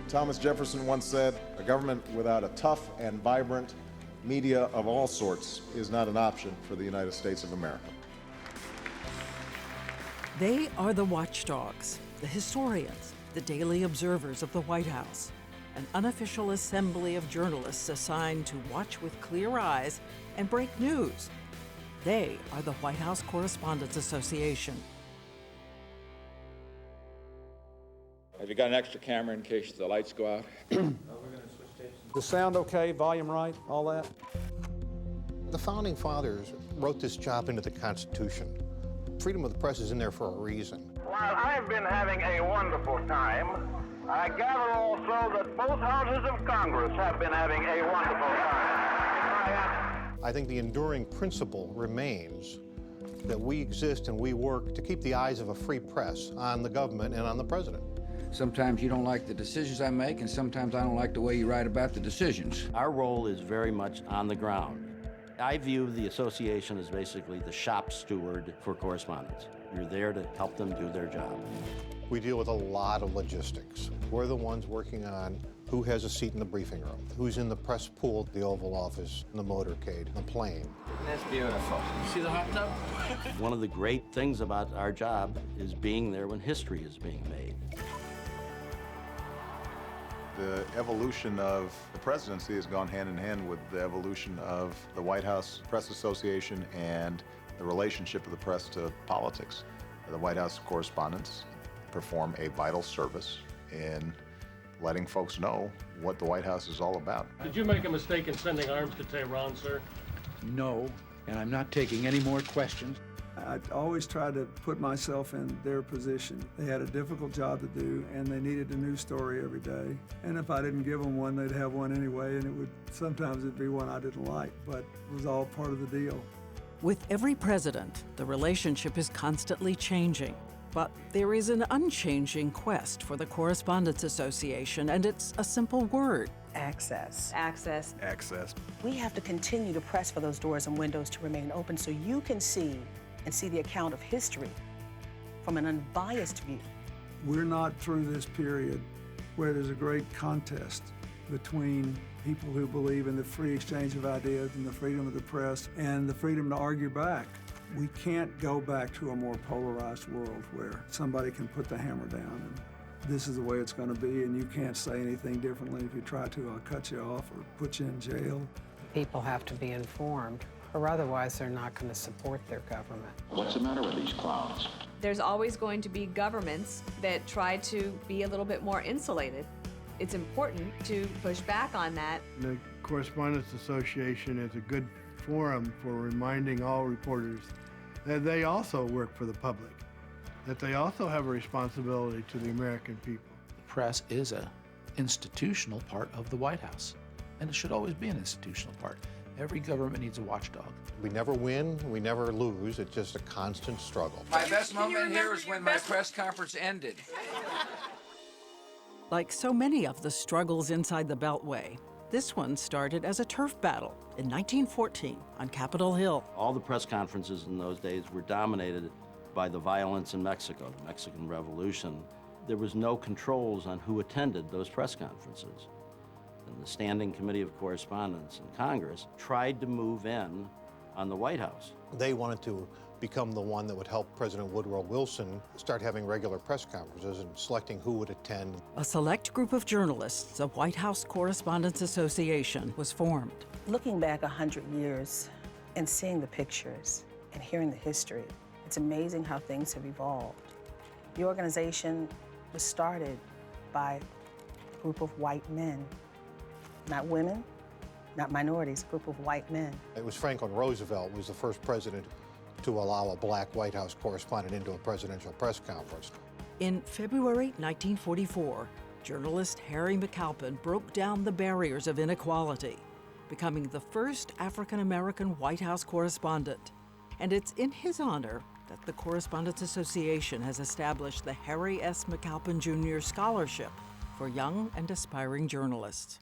Thomas Jefferson once said, "A government without a tough and vibrant media of all sorts is not an option for the United States of America." They are the watchdogs, the historians, the daily observers of the White House, an unofficial assembly of journalists assigned to watch with clear eyes and break news. They are the White House Correspondents Association. Have you got an extra camera in case the lights go out? The sound okay, volume right, all that? The Founding Fathers wrote this job into the Constitution. Freedom of the press is in there for a reason. While I've been having a wonderful time, I gather also that both houses of Congress have been having a wonderful time. I think the enduring principle remains that we exist and we work to keep the eyes of a free press on the government and on the president. Sometimes you don't like the decisions I make, and sometimes I don't like the way you write about the decisions. Our role is very much on the ground. I view the association as basically the shop steward for correspondents. You're there to help them do their job. We deal with a lot of logistics. We're the ones working on who has a seat in the briefing room, who's in the press pool, the Oval Office, the motorcade, the plane. That's beautiful. See the hot tub? One of the great things about our job is being there when history is being made. The evolution of the presidency has gone hand in hand with the evolution of the White House Press Association and the relationship of the press to politics. The White House Correspondents perform a vital service in letting folks know what the White House is all about. Did you make a mistake in sending arms to Tehran, sir? No, and I'm not taking any more questions. I always try to put myself in their position. They had a difficult job to do, and they needed a new story every day. And if I didn't give them one, they'd have one anyway, and sometimes it'd be one I didn't like, but it was all part of the deal. With every president, the relationship is constantly changing. But there is an unchanging quest for the Correspondents Association, and it's a simple word: access. Access. Access. We have to continue to press for those doors and windows to remain open so you can see the account of history from an unbiased view. We're not through this period where there's a great contest between people who believe in the free exchange of ideas and the freedom of the press and the freedom to argue back. We can't go back to a more polarized world where somebody can put the hammer down and this is the way it's going to be and you can't say anything differently. If you try to, I'll cut you off or put you in jail. People have to be informed, or otherwise they're not going to support their government. What's the matter with these clowns? There's always going to be governments that try to be a little bit more insulated. It's important to push back on that. The Correspondents Association is a good forum for reminding all reporters that they also work for the public, that they also have a responsibility to the American people. The press is an institutional part of the White House, and it should always be an institutional part. Every government needs a watchdog. We never win, we never lose, it's just a constant struggle. My best moment here is when my press conference ended. Like so many of the struggles inside the Beltway, this one started as a turf battle in 1914 on Capitol Hill. All the press conferences in those days were dominated by the violence in Mexico, the Mexican Revolution. There was no controls on who attended those press conferences. And the Standing Committee of Correspondents in Congress tried to move in on the White House. They wanted to become the one that would help President Woodrow Wilson start having regular press conferences and selecting who would attend. A select group of journalists, the White House Correspondents Association, was formed. Looking back 100 years and seeing the pictures and hearing the history, it's amazing how things have evolved. The organization was started by a group of white men, not women, not minorities, a group of white men. It was Franklin Roosevelt who was the first president to allow a black White House correspondent into a presidential press conference. In February 1944, journalist Harry McAlpin broke down the barriers of inequality, becoming the first African-American White House correspondent. And it's in his honor that the Correspondents Association has established the Harry S. McAlpin Jr. Scholarship for young and aspiring journalists.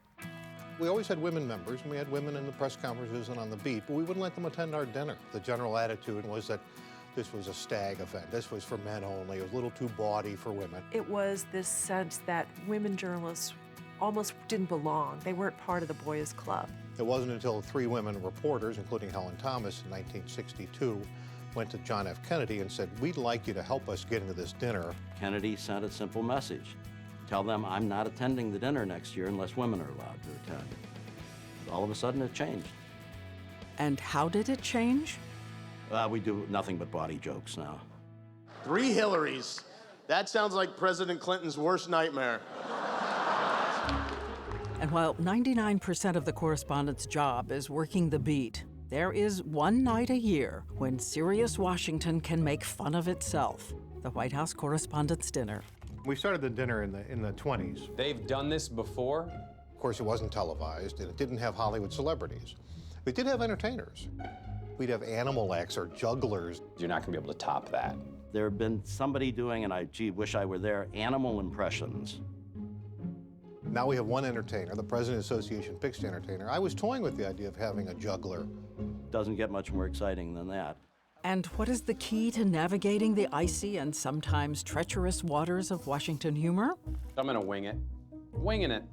We always had women members, and we had women in the press conferences and on the beat, but we wouldn't let them attend our dinner. The general attitude was that this was a stag event. This was for men only. It was a little too bawdy for women. It was this sense that women journalists almost didn't belong. They weren't part of the Boys Club. It wasn't until 3 women reporters, including Helen Thomas in 1962, went to John F. Kennedy and said, "We'd like you to help us get into this dinner." Kennedy sent a simple message. Tell them I'm not attending the dinner next year unless women are allowed to attend. All of a sudden it changed. And how did it change? We do nothing but bawdy jokes now. 3 Hillarys. That sounds like President Clinton's worst nightmare. And while 99% of the correspondent's job is working the beat, there is one night a year when serious Washington can make fun of itself, the White House Correspondents' Dinner. We started the dinner in the 20s. They've done this before? Of course, it wasn't televised, and it didn't have Hollywood celebrities. We did have entertainers. We'd have animal acts or jugglers. You're not going to be able to top that. There had been somebody doing, and I wish I were there, animal impressions. Now we have one entertainer. The President Association picks the entertainer. I was toying with the idea of having a juggler. Doesn't get much more exciting than that. And what is the key to navigating the icy and sometimes treacherous waters of Washington humor? I'm going to wing it. Winging it.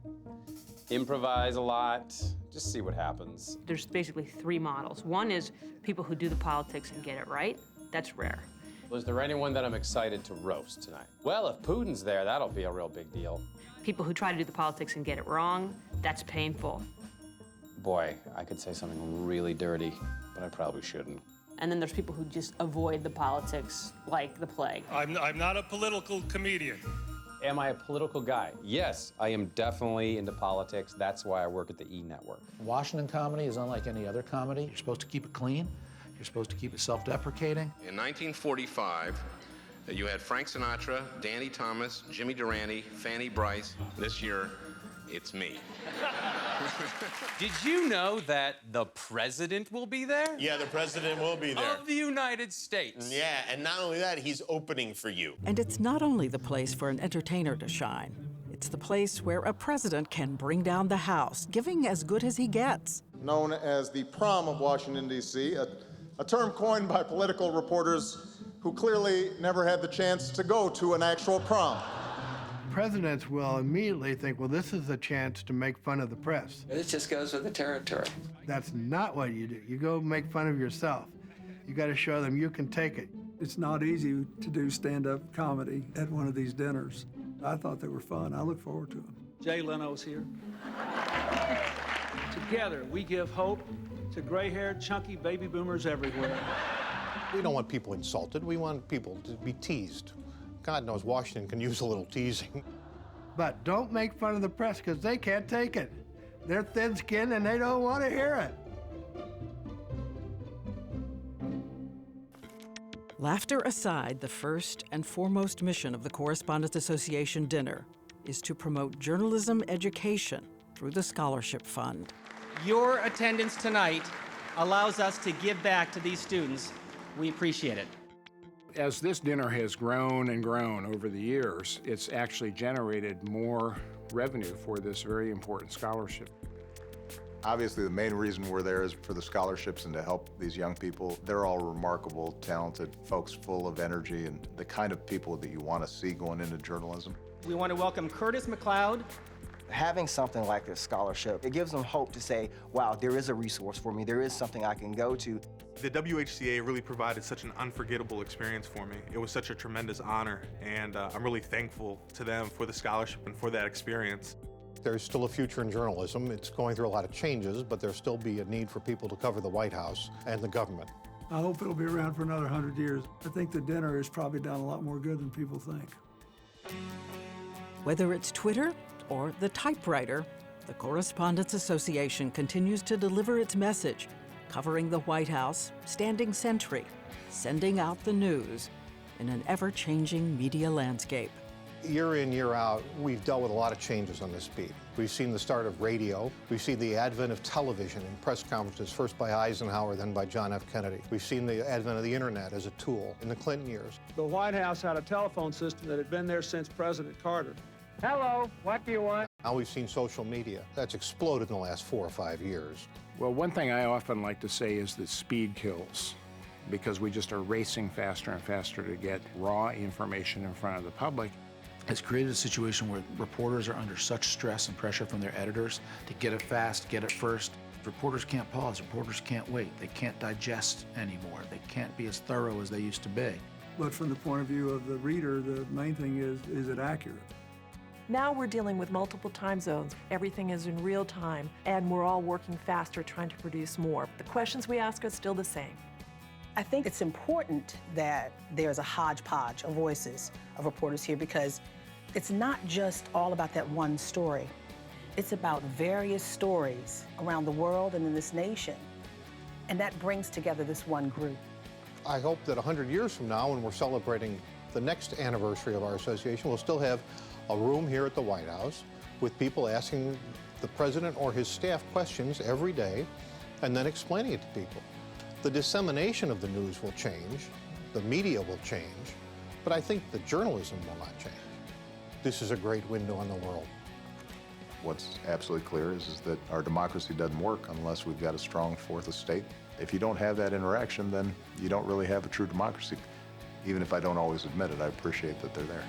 Improvise a lot. Just see what happens. There's basically 3 models. One is people who do the politics and get it right. That's rare. Is there anyone that I'm excited to roast tonight? Well, if Putin's there, that'll be a real big deal. People who try to do the politics and get it wrong, that's painful. Boy, I could say something really dirty, but I probably shouldn't. And then there's people who just avoid the politics like the plague. I'm not a political comedian. Am I a political guy? Yes, I am definitely into politics. That's why I work at the E! Network. Washington comedy is unlike any other comedy. You're supposed to keep it clean. You're supposed to keep it self-deprecating. In 1945, you had Frank Sinatra, Danny Thomas, Jimmy Durante, Fanny Brice. This year, it's me. Did you know that the president will be there? Yeah, the president will be there. Of the United States. Yeah, and not only that, he's opening for you. And it's not only the place for an entertainer to shine. It's the place where a president can bring down the House, giving as good as he gets. Known as the prom of Washington, D.C., a term coined by political reporters who clearly never had the chance to go to an actual prom. Presidents will immediately think, well, this is a chance to make fun of the press. It just goes with the territory. That's not what you do. You go make fun of yourself. You got to show them you can take it. It's not easy to do stand-up comedy at one of these dinners. I thought they were fun. I look forward to them. Jay Leno's here. Together, we give hope to gray-haired, chunky baby boomers everywhere. We don't want people insulted. We want people to be teased. God knows Washington can use a little teasing. But don't make fun of the press, because they can't take it. They're thin-skinned and they don't want to hear it. Laughter aside, the first and foremost mission of the Correspondents Association dinner is to promote journalism education through the Scholarship Fund. Your attendance tonight allows us to give back to these students. We appreciate it. As this dinner has grown and grown over the years, it's actually generated more revenue for this very important scholarship. Obviously, the main reason we're there is for the scholarships and to help these young people. They're all remarkable, talented folks full of energy and the kind of people that you want to see going into journalism. We want to welcome Curtis McLeod. Having something like this scholarship, it gives them hope to say, wow, there is a resource for me, there is something I can go to. The WHCA really provided such an unforgettable experience for me. It was such a tremendous honor, and I'm really thankful to them for the scholarship and for that experience. There's still a future in journalism. It's going through a lot of changes, but there'll still be a need for people to cover the White House and the government. I hope it'll be around for another 100 years. I think the dinner has probably done a lot more good than people think. Whether it's Twitter or the typewriter, the Correspondents Association continues to deliver its message, covering the White House, standing sentry, sending out the news in an ever-changing media landscape. Year in, year out, we've dealt with a lot of changes on this beat. We've seen the start of radio. We've seen the advent of television and press conferences, first by Eisenhower, then by John F. Kennedy. We've seen the advent of the internet as a tool in the Clinton years. The White House had a telephone system that had been there since President Carter. Hello, what do you want? Now we've seen social media. That's exploded in the last 4 or 5 years. Well, one thing I often like to say is that speed kills, because we just are racing faster and faster to get raw information in front of the public. It's created a situation where reporters are under such stress and pressure from their editors to get it fast, get it first. Reporters can't pause, reporters can't wait, they can't digest anymore, they can't be as thorough as they used to be. But from the point of view of the reader, the main thing is it accurate? Now we're dealing with multiple time zones. Everything is in real time, and we're all working faster trying to produce more. The questions we ask are still the same. I think it's important that there's a hodgepodge of voices of reporters here, because it's not just all about that one story. It's about various stories around the world and in this nation, and that brings together this one group. I hope that 100 years from now, when we're celebrating the next anniversary of our association, we'll still have a room here at the White House with people asking the president or his staff questions every day and then explaining it to people. The dissemination of the news will change, the media will change, but I think the journalism will not change. This is a great window on the world. What's absolutely clear is that our democracy doesn't work unless we've got a strong fourth estate. If you don't have that interaction, then you don't really have a true democracy. Even if I don't always admit it, I appreciate that they're there.